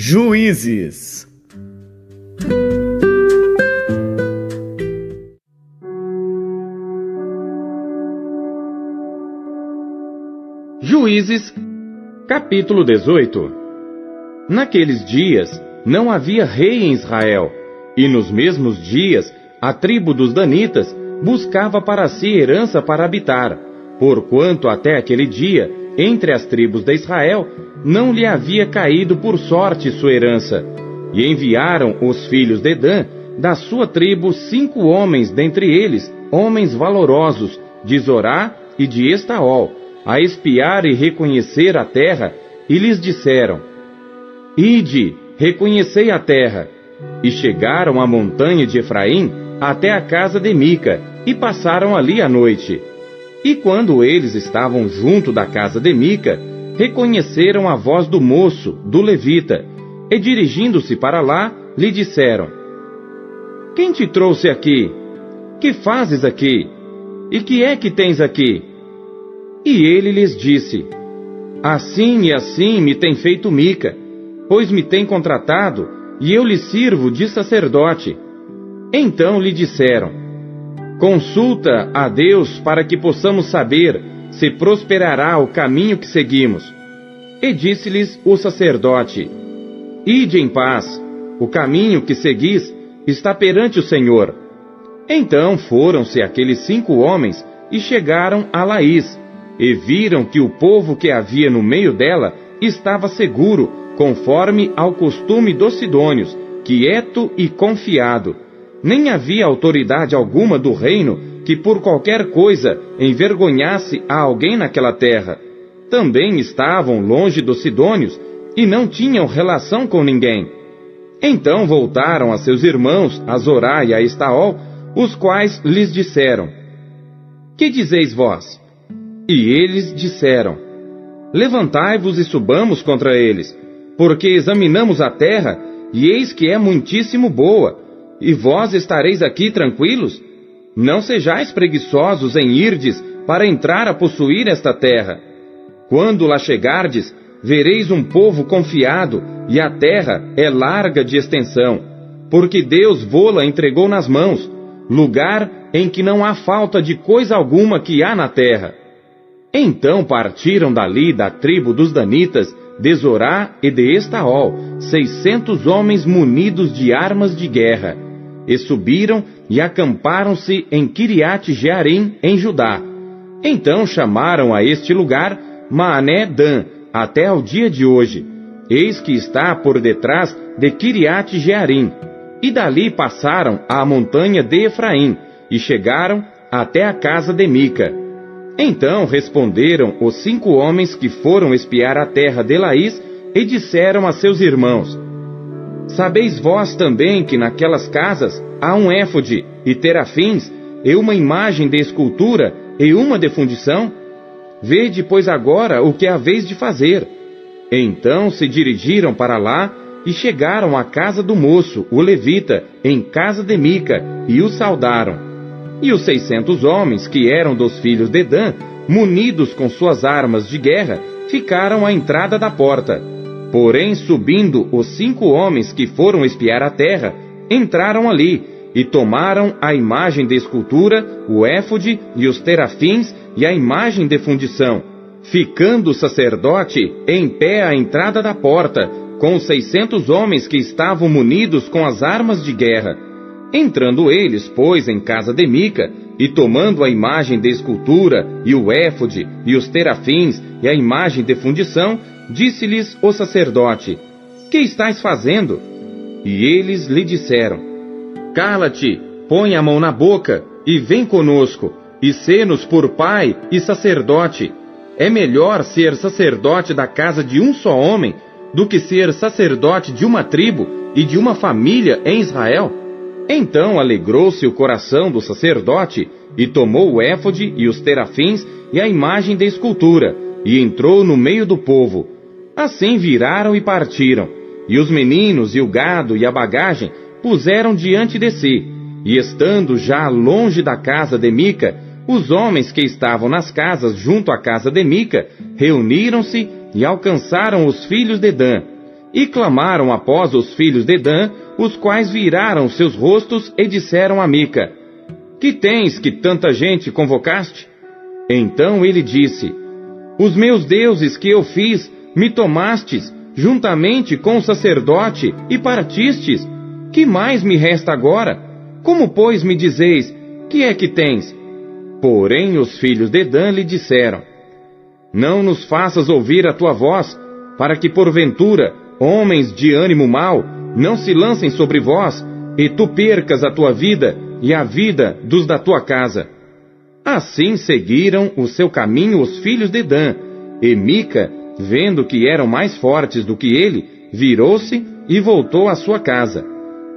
Juízes. Juízes, capítulo 18. Naqueles dias não havia rei em Israel, e nos mesmos dias a tribo dos Danitas buscava para si herança para habitar, porquanto até aquele dia, entre as tribos de Israel, não lhe havia caído por sorte sua herança. E enviaram os filhos de Dan, da sua tribo, 5 homens, dentre eles, homens valorosos, de Zorá e de Estaol, a espiar e reconhecer a terra, e lhes disseram: Ide, reconhecei a terra. E chegaram à montanha de Efraim, até a casa de Mica, e passaram ali a noite. E quando eles estavam junto da casa de Mica, reconheceram a voz do moço, do levita, e dirigindo-se para lá, lhe disseram: Quem te trouxe aqui? Que fazes aqui? E que é que tens aqui? E ele lhes disse: Assim e assim me tem feito Mica, pois me tem contratado, e eu lhe sirvo de sacerdote. Então lhe disseram: Consulta a Deus para que possamos saber se prosperará o caminho que seguimos. E disse-lhes o sacerdote: Ide em paz, o caminho que seguis está perante o Senhor. Então foram-se aqueles 5 homens e chegaram a Laís, e viram que o povo que havia no meio dela estava seguro, conforme ao costume dos sidônios, quieto e confiado. Nem havia autoridade alguma do reino que por qualquer coisa envergonhasse a alguém naquela terra. Também estavam longe dos sidônios e não tinham relação com ninguém. Então voltaram a seus irmãos, a Zorá e a Estaol, os quais lhes disseram: Que dizeis vós? E eles disseram: Levantai-vos e subamos contra eles, porque examinamos a terra, e eis que é muitíssimo boa, e vós estareis aqui tranquilos? Não sejais preguiçosos em irdes para entrar a possuir esta terra. Quando lá chegardes, vereis um povo confiado, e a terra é larga de extensão, porque Deus vô-la entregou nas mãos, lugar em que não há falta de coisa alguma que há na terra. Então partiram dali da tribo dos Danitas, de Zorá e de Estaol, 600 homens munidos de armas de guerra, e subiram e acamparam-se em Quiriate-Jearim, em Judá. Então chamaram a este lugar Maané-Dan, até ao dia de hoje. Eis que está por detrás de Quiriate-Jearim. E dali passaram à montanha de Efraim, e chegaram até a casa de Mica. Então responderam os 5 homens que foram espiar a terra de Laís, e disseram a seus irmãos: Sabeis vós também que naquelas casas há um éfode, e terafins, e uma imagem de escultura, e uma de fundição? Vede, pois, agora o que haveis de fazer. Então se dirigiram para lá, e chegaram à casa do moço, o levita, em casa de Mica, e o saudaram. E os 600 homens, que eram dos filhos de Dan, munidos com suas armas de guerra, ficaram à entrada da porta. Porém, subindo os 5 homens que foram espiar a terra, entraram ali, e tomaram a imagem de escultura, o éfode e os terafins e a imagem de fundição, ficando o sacerdote em pé à entrada da porta, com os 600 homens que estavam munidos com as armas de guerra. Entrando eles, pois, em casa de Mica, e tomando a imagem de escultura, e o éfode, e os terafins, e a imagem de fundição, disse-lhes o sacerdote: Que estáis fazendo? E eles lhe disseram: Cala-te, põe a mão na boca, e vem conosco, e sê-nos por pai e sacerdote. É melhor ser sacerdote da casa de um só homem, do que ser sacerdote de uma tribo e de uma família em Israel? Então alegrou-se o coração do sacerdote, e tomou o éfode e os terafins e a imagem de escultura, e entrou no meio do povo. Assim viraram e partiram, e os meninos e o gado e a bagagem puseram diante de si, e estando já longe da casa de Mica, os homens que estavam nas casas junto à casa de Mica reuniram-se e alcançaram os filhos de Dan. e clamaram após os filhos de Dan, os quais viraram seus rostos e disseram a Mica: Que tens que tanta gente convocaste? Então ele disse: Os meus deuses que eu fiz, me tomastes, juntamente com o sacerdote, e partistes. Que mais me resta agora? Como, pois, me dizeis, que é que tens? Porém os filhos de Dan lhe disseram: Não nos faças ouvir a tua voz, para que porventura homens de ânimo mau não se lancem sobre vós, e tu percas a tua vida e a vida dos da tua casa. Assim seguiram o seu caminho os filhos de Dan, e Mica, vendo que eram mais fortes do que ele, virou-se e voltou à sua casa.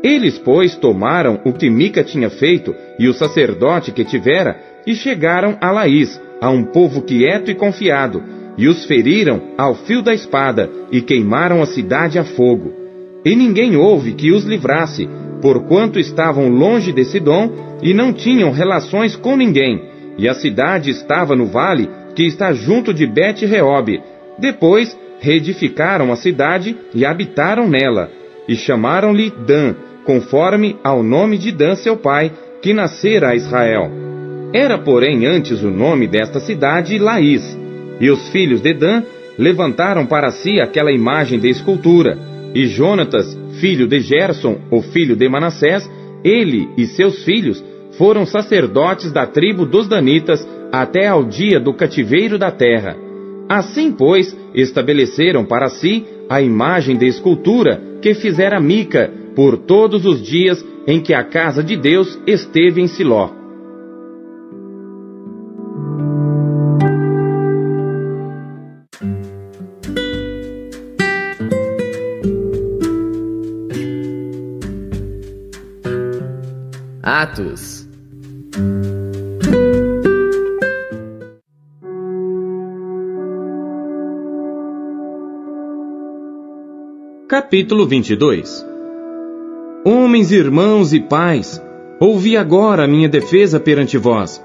Eles, pois, tomaram o que Mica tinha feito e o sacerdote que tivera, e chegaram a Laís, a um povo quieto e confiado, e os feriram ao fio da espada, e queimaram a cidade a fogo. E ninguém houve que os livrasse, porquanto estavam longe de Sidom, e não tinham relações com ninguém, e a cidade estava no vale, que está junto de Bet-Reob. Depois reedificaram a cidade, e habitaram nela, e chamaram-lhe Dan, conforme ao nome de Dan seu pai, que nascera a Israel. Era, porém, antes o nome desta cidade Laís. E os filhos de Dan levantaram para si aquela imagem de escultura. E Jonatas, filho de Gerson, o filho de Manassés, ele e seus filhos foram sacerdotes da tribo dos Danitas até ao dia do cativeiro da terra. Assim, pois, estabeleceram para si a imagem de escultura que fizera Mica por todos os dias em que a casa de Deus esteve em Siló. Atos. Capítulo 22. Homens, irmãos e pais, ouvi agora a minha defesa perante vós.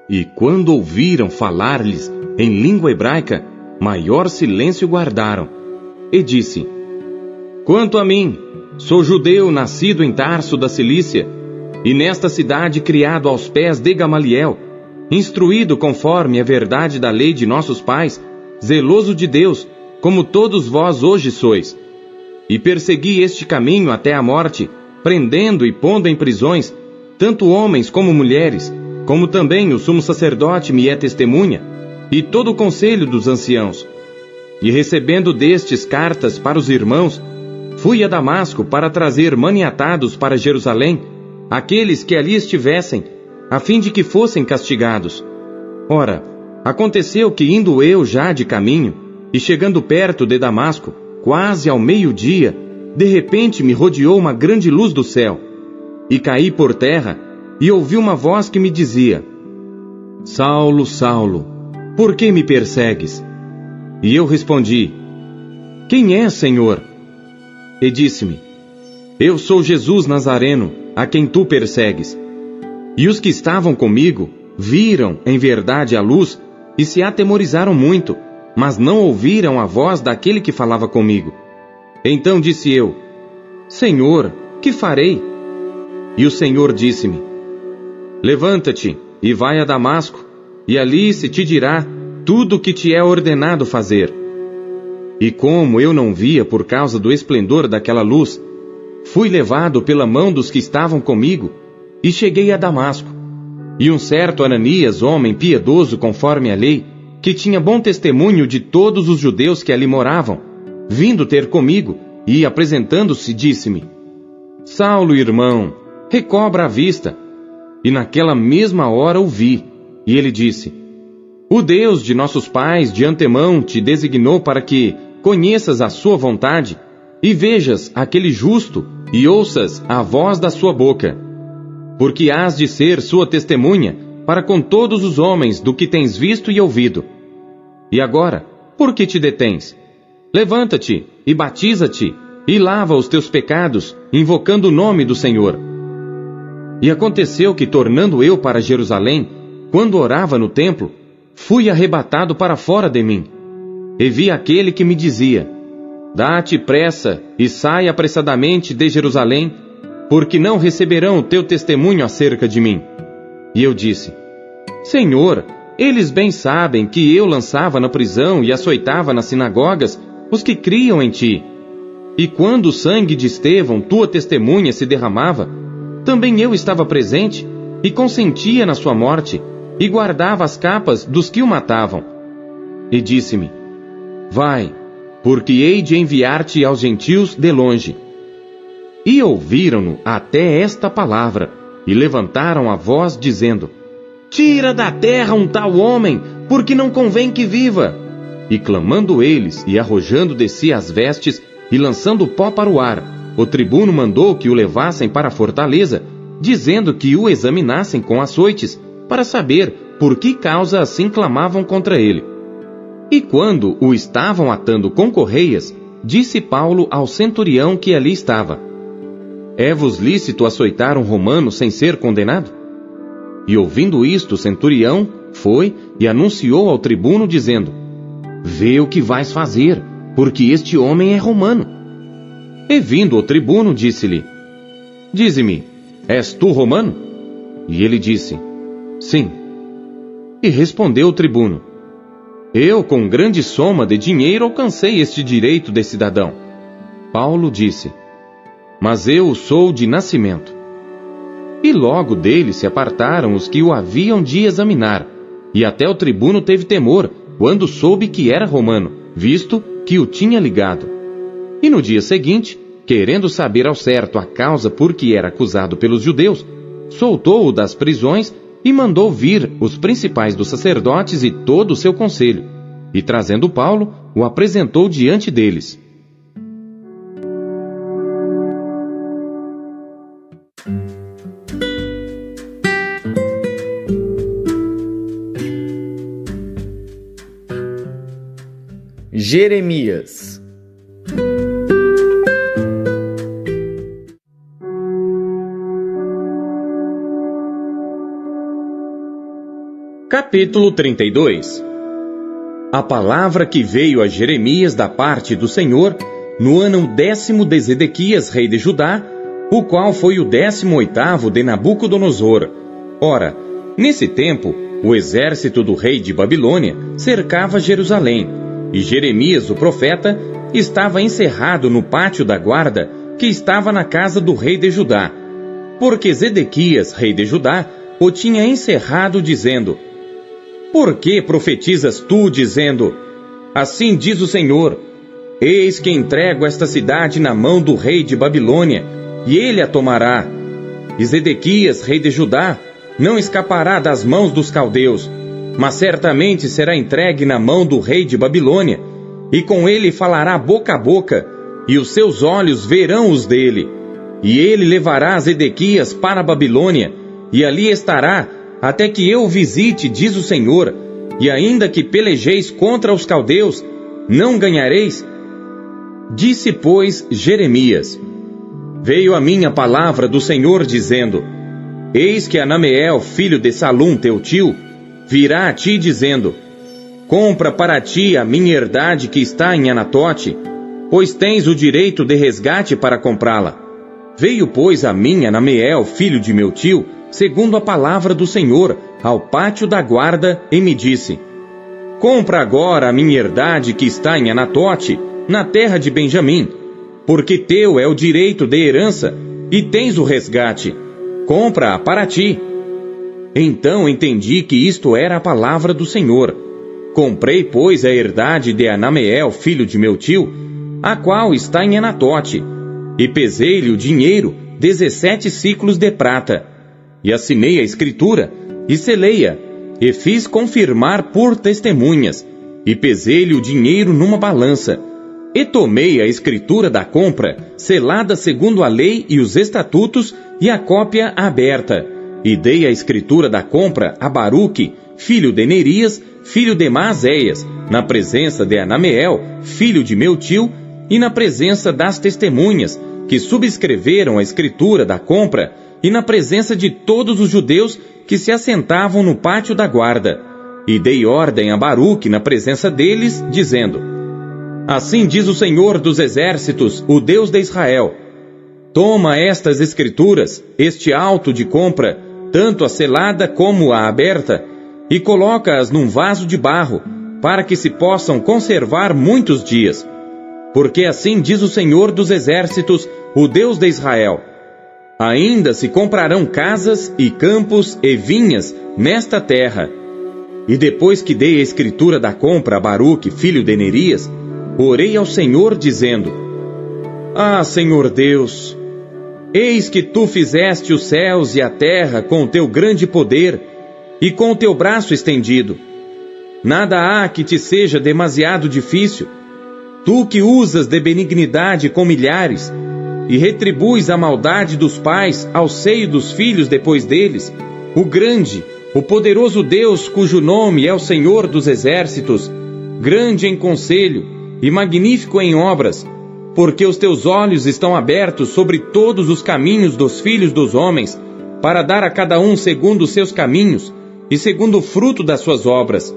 E quando ouviram falar-lhes em língua hebraica, maior silêncio guardaram. E disse: Quanto a mim, sou judeu nascido em Tarso da Cilícia, e nesta cidade criado aos pés de Gamaliel, instruído conforme a verdade da lei de nossos pais, zeloso de Deus, como todos vós hoje sois. E persegui este caminho até a morte, prendendo e pondo em prisões, tanto homens como mulheres, como também o sumo sacerdote me é testemunha, e todo o conselho dos anciãos. E recebendo destes cartas para os irmãos, fui a Damasco para trazer maniatados para Jerusalém, aqueles que ali estivessem, a fim de que fossem castigados. Ora, aconteceu que indo eu já de caminho, e chegando perto de Damasco, quase ao meio-dia, de repente me rodeou uma grande luz do céu, e caí por terra, e ouvi uma voz que me dizia: Saulo, Saulo, por que me persegues? E eu respondi: Quem é, Senhor? E disse-me: Eu sou Jesus Nazareno, a quem tu persegues. E os que estavam comigo viram, em verdade, a luz, e se atemorizaram muito, mas não ouviram a voz daquele que falava comigo. Então disse eu: Senhor, que farei? E o Senhor disse-me: Levanta-te e vai a Damasco, e ali se te dirá tudo o que te é ordenado fazer. E como eu não via por causa do esplendor daquela luz, fui levado pela mão dos que estavam comigo, e cheguei a Damasco. E um certo Ananias, homem piedoso conforme a lei, que tinha bom testemunho de todos os judeus que ali moravam, vindo ter comigo, e apresentando-se, disse-me: Saulo, irmão, recobra a vista. E naquela mesma hora o vi, e ele disse: O Deus de nossos pais de antemão te designou para que conheças a sua vontade, e vejas aquele justo, e ouças a voz da sua boca. Porque hás de ser sua testemunha para com todos os homens do que tens visto e ouvido. E agora, por que te detens? Levanta-te e batiza-te, e lava os teus pecados, invocando o nome do Senhor. E aconteceu que, tornando eu para Jerusalém, quando orava no templo, fui arrebatado para fora de mim. E vi aquele que me dizia: Dá-te pressa e sai apressadamente de Jerusalém, porque não receberão o teu testemunho acerca de mim. E eu disse: Senhor, eles bem sabem que eu lançava na prisão e açoitava nas sinagogas os que criam em ti. E quando o sangue de Estevão, tua testemunha, se derramava, também eu estava presente e consentia na sua morte e guardava as capas dos que o matavam. E disse-me: Vai, porque hei de enviar-te aos gentios de longe. E ouviram-no até esta palavra, e levantaram a voz, dizendo: Tira da terra um tal homem, porque não convém que viva. E clamando eles, e arrojando de si as vestes, e lançando pó para o ar, o tribuno mandou que o levassem para a fortaleza, dizendo que o examinassem com açoites, para saber por que causa assim clamavam contra ele. E quando o estavam atando com correias, disse Paulo ao centurião que ali estava: É-vos lícito açoitar um romano sem ser condenado? E ouvindo isto, o centurião foi e anunciou ao tribuno, dizendo: Vê o que vais fazer, porque este homem é romano. E vindo o tribuno, disse-lhe: Dize-me, és tu romano? E ele disse: Sim. E respondeu o tribuno: Eu, com grande soma de dinheiro, alcancei este direito de cidadão. Paulo disse: Mas eu sou de nascimento. E logo dele se apartaram os que o haviam de examinar, e até o tribuno teve temor, quando soube que era romano, visto que o tinha ligado. E no dia seguinte, querendo saber ao certo a causa por que era acusado pelos judeus, soltou-o das prisões e mandou vir os principais dos sacerdotes e todo o seu conselho, e trazendo Paulo, o apresentou diante deles. Jeremias. Capítulo 32. A palavra que veio a Jeremias da parte do Senhor no ano 10º de Zedequias, rei de Judá, o qual foi o 18º de Nabucodonosor. Ora, nesse tempo, o exército do rei de Babilônia cercava Jerusalém, e Jeremias, o profeta, estava encerrado no pátio da guarda que estava na casa do rei de Judá, porque Zedequias, rei de Judá, o tinha encerrado, dizendo: Por que profetizas tu, dizendo: Assim diz o Senhor, eis que entrego esta cidade na mão do rei de Babilônia, e ele a tomará. E Zedequias, rei de Judá, não escapará das mãos dos caldeus, mas certamente será entregue na mão do rei de Babilônia, e com ele falará boca a boca, e os seus olhos verão os dele. E ele levará Zedequias para a Babilônia, e ali estará até que eu o visite, diz o Senhor, e ainda que pelejeis contra os caldeus, não ganhareis. Disse, pois, Jeremias: Veio a mim a palavra do Senhor, dizendo: Eis que Anameel, filho de Salum, teu tio, virá a ti, dizendo: Compra para ti a minha herdade que está em Anatote, pois tens o direito de resgate para comprá-la. Veio, pois, a mim Anameel, filho de meu tio, segundo a palavra do Senhor, ao pátio da guarda, e me disse: Compra agora a minha herdade que está em Anatote, na terra de Benjamim, porque teu é o direito de herança, e tens o resgate. Compra-a para ti. Então entendi que isto era a palavra do Senhor. Comprei, pois, a herdade de Anameel, filho de meu tio, a qual está em Anatote, e pesei-lhe o dinheiro, 17 siclos de prata. E assinei a escritura, e selei-a, e fiz confirmar por testemunhas, e pesei-lhe o dinheiro numa balança. E tomei a escritura da compra, selada segundo a lei e os estatutos, e a cópia aberta. E dei a escritura da compra a Baruque, filho de Nerias, filho de Maazéias, na presença de Anameel, filho de meu tio, e na presença das testemunhas, que subscreveram a escritura da compra, e na presença de todos os judeus que se assentavam no pátio da guarda. E dei ordem a Baruque na presença deles, dizendo: Assim diz o Senhor dos Exércitos, o Deus de Israel: toma estas escrituras, este auto de compra, tanto a selada como a aberta, e coloca-as num vaso de barro, para que se possam conservar muitos dias. Porque assim diz o Senhor dos Exércitos, o Deus de Israel: ainda se comprarão casas e campos e vinhas nesta terra. E depois que dei a escritura da compra a Baruque, filho de Nerias, orei ao Senhor, dizendo: ah, Senhor Deus, eis que tu fizeste os céus e a terra com o teu grande poder e com o teu braço estendido. Nada há que te seja demasiado difícil. Tu que usas de benignidade com milhares e retribuis a maldade dos pais ao seio dos filhos depois deles, o grande, o poderoso Deus cujo nome é o Senhor dos Exércitos, grande em conselho e magnífico em obras, porque os teus olhos estão abertos sobre todos os caminhos dos filhos dos homens, para dar a cada um segundo os seus caminhos e segundo o fruto das suas obras.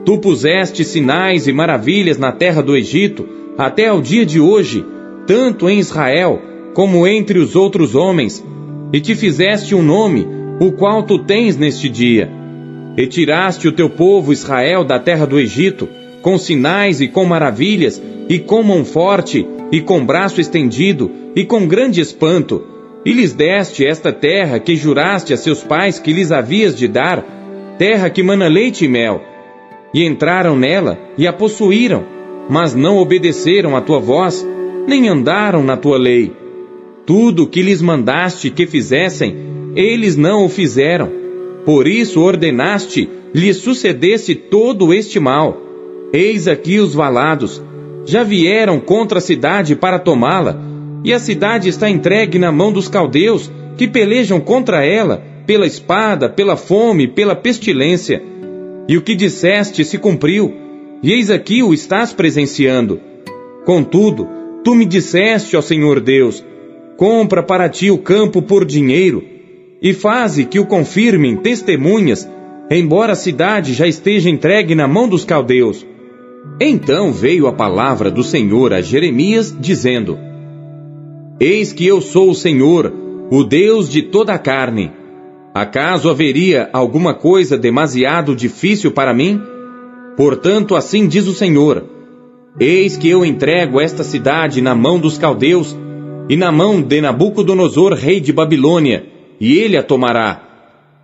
Tu puseste sinais e maravilhas na terra do Egito, até ao dia de hoje, tanto em Israel como entre os outros homens, e te fizeste um nome, o qual tu tens neste dia. E tiraste o teu povo Israel da terra do Egito, com sinais e com maravilhas, e com mão forte, e com braço estendido, e com grande espanto, e lhes deste esta terra que juraste a seus pais que lhes havias de dar, terra que mana leite e mel. E entraram nela, e a possuíram, mas não obedeceram à tua voz, nem andaram na tua lei. Tudo o que lhes mandaste que fizessem, eles não o fizeram. Por isso ordenaste, lhes sucedesse todo este mal. Eis aqui os valados, já vieram contra a cidade para tomá-la, e a cidade está entregue na mão dos caldeus, que pelejam contra ela, pela espada, pela fome, pela pestilência. E o que disseste se cumpriu, e eis aqui o estás presenciando. Contudo, tu me disseste, ó Senhor Deus: compra para ti o campo por dinheiro, e faze que o confirmem testemunhas, embora a cidade já esteja entregue na mão dos caldeus. Então veio a palavra do Senhor a Jeremias, dizendo: eis que eu sou o Senhor, o Deus de toda a carne. Acaso haveria alguma coisa demasiado difícil para mim? Portanto, assim diz o Senhor: eis que eu entrego esta cidade na mão dos caldeus, e na mão de Nabucodonosor, rei de Babilônia, e ele a tomará.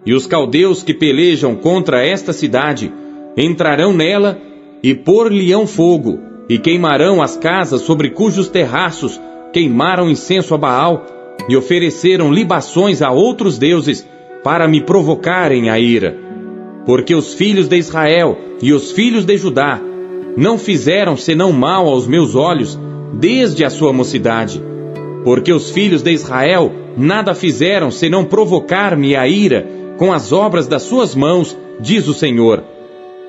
E os caldeus que pelejam contra esta cidade entrarão nela, e pôr-lhe-ão fogo, e queimarão as casas sobre cujos terraços queimaram incenso a Baal, e ofereceram libações a outros deuses, para me provocarem a ira. Porque os filhos de Israel e os filhos de Judá não fizeram senão mal aos meus olhos, desde a sua mocidade. Porque os filhos de Israel nada fizeram senão provocar-me a ira com as obras das suas mãos, diz o Senhor.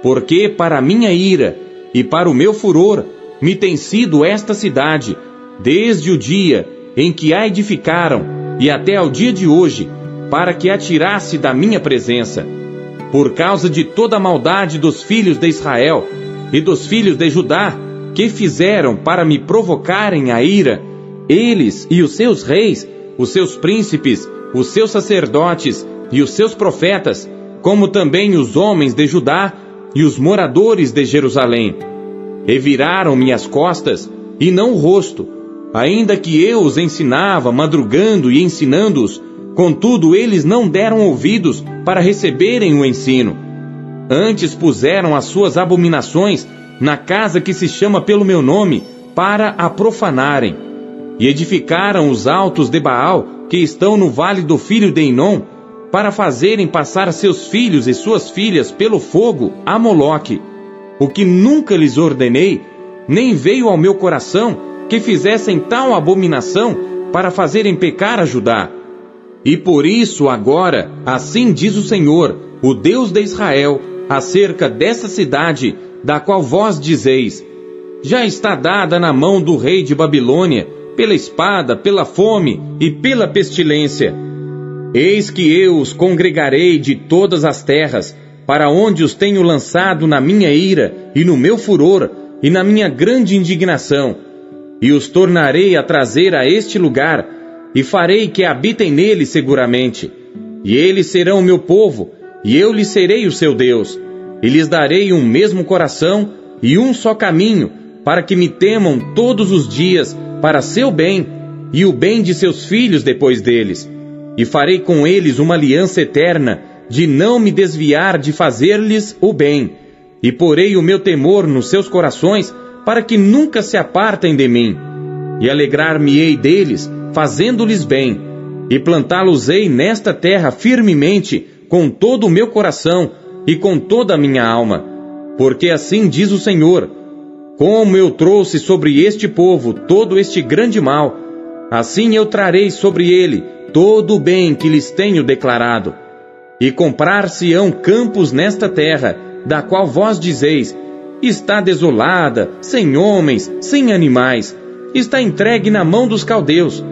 Porque para a minha ira e para o meu furor me tem sido esta cidade, desde o dia em que a edificaram e até ao dia de hoje, para que a tirasse da minha presença. Por causa de toda a maldade dos filhos de Israel e dos filhos de Judá, que fizeram para me provocarem a ira, eles e os seus reis, os seus príncipes, os seus sacerdotes e os seus profetas, como também os homens de Judá e os moradores de Jerusalém. E viraram-me as costas, e não o rosto, ainda que eu os ensinava madrugando e ensinando-os, contudo eles não deram ouvidos para receberem o ensino. Antes puseram as suas abominações na casa que se chama pelo meu nome, para a profanarem. E edificaram os altos de Baal, que estão no vale do filho de Inom, para fazerem passar seus filhos e suas filhas pelo fogo a Moloque. O que nunca lhes ordenei, nem veio ao meu coração, que fizessem tal abominação para fazerem pecar a Judá. E por isso agora, assim diz o Senhor, o Deus de Israel, acerca dessa cidade, da qual vós dizeis: já está dada na mão do rei de Babilônia, pela espada, pela fome e pela pestilência. Eis que eu os congregarei de todas as terras, para onde os tenho lançado na minha ira e no meu furor, e na minha grande indignação, e os tornarei a trazer a este lugar, e farei que habitem nele seguramente. E eles serão o meu povo, e eu lhes serei o seu Deus, e lhes darei um mesmo coração e um só caminho, para que me temam todos os dias, para seu bem, e o bem de seus filhos depois deles. E farei com eles uma aliança eterna, de não me desviar de fazer-lhes o bem, e porei o meu temor nos seus corações, para que nunca se apartem de mim. E alegrar-me-ei deles, fazendo-lhes bem, e plantá-los-ei nesta terra firmemente, com todo o meu coração e com toda a minha alma. Porque assim diz o Senhor: como eu trouxe sobre este povo todo este grande mal, assim eu trarei sobre ele todo o bem que lhes tenho declarado. E comprar-se-ão campos nesta terra, da qual vós dizeis: está desolada, sem homens, sem animais, está entregue na mão dos caldeus.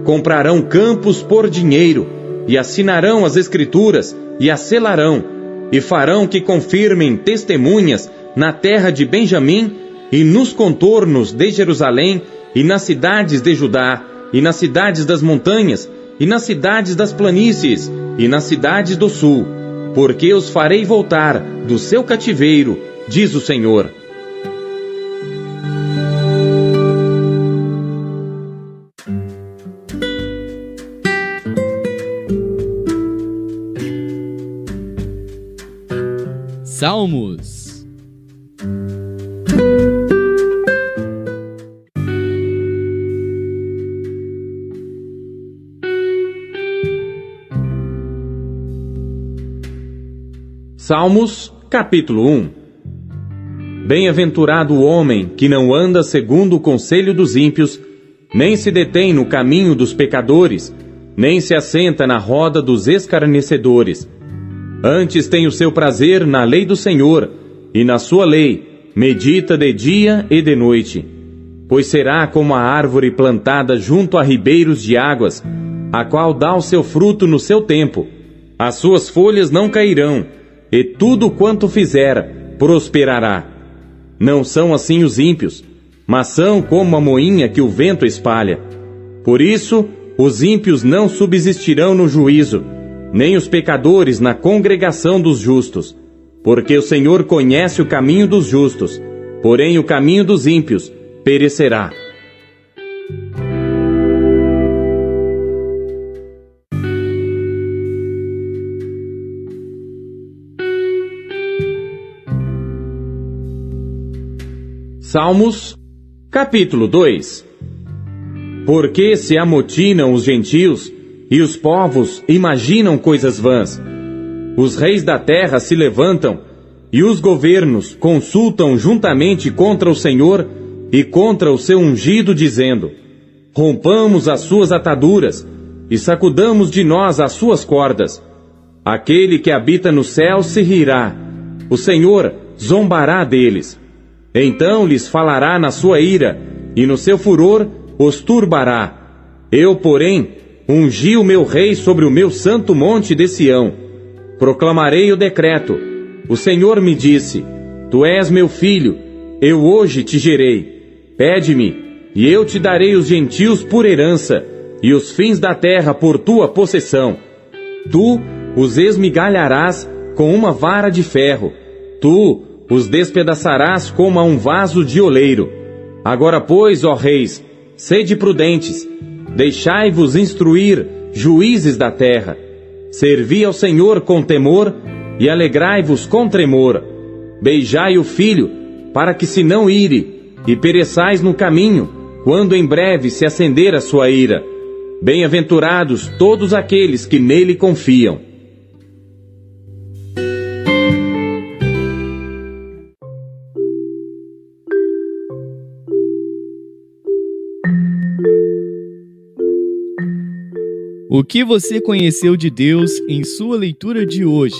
Comprarão campos por dinheiro, e assinarão as escrituras, e as selarão, e farão que confirmem testemunhas na terra de Benjamim, e nos contornos de Jerusalém, e nas cidades de Judá, e nas cidades das montanhas, e nas cidades das planícies, e nas cidades do sul, porque os farei voltar do seu cativeiro, diz o Senhor. Salmos. Salmos, capítulo 1. Bem-aventurado o homem que não anda segundo o conselho dos ímpios, nem se detém no caminho dos pecadores, nem se assenta na roda dos escarnecedores. Antes tem o seu prazer na lei do Senhor, e na sua lei medita de dia e de noite. Pois será como a árvore plantada junto a ribeiros de águas, a qual dá o seu fruto no seu tempo. As suas folhas não cairão, e tudo quanto fizer prosperará. Não são assim os ímpios, mas são como a moinha que o vento espalha. Por isso, os ímpios não subsistirão no juízo, nem os pecadores na congregação dos justos. Porque o Senhor conhece o caminho dos justos, porém o caminho dos ímpios perecerá. Salmos, capítulo 2. Porque se amotinam os gentios, e os povos imaginam coisas vãs. Os reis da terra se levantam, e os governos consultam juntamente contra o Senhor e contra o seu ungido, dizendo: rompamos as suas ataduras, e sacudamos de nós as suas cordas. Aquele que habita no céu se rirá, o Senhor zombará deles. Então lhes falará na sua ira, e no seu furor os turbará. Eu, porém, ungi o meu rei sobre o meu santo monte de Sião. Proclamarei o decreto. O Senhor me disse: tu és meu filho, eu hoje te gerei. Pede-me, e eu te darei os gentios por herança, e os fins da terra por tua possessão. Tu os esmigalharás com uma vara de ferro. Tu os despedaçarás como a um vaso de oleiro. Agora, pois, ó reis, sede prudentes, deixai-vos instruir, juízes da terra. Servi ao Senhor com temor, e alegrai-vos com tremor. Beijai o filho, para que se não ire, e pereçais no caminho, quando em breve se acender a sua ira. Bem-aventurados todos aqueles que nele confiam. O que você conheceu de Deus em sua leitura de hoje?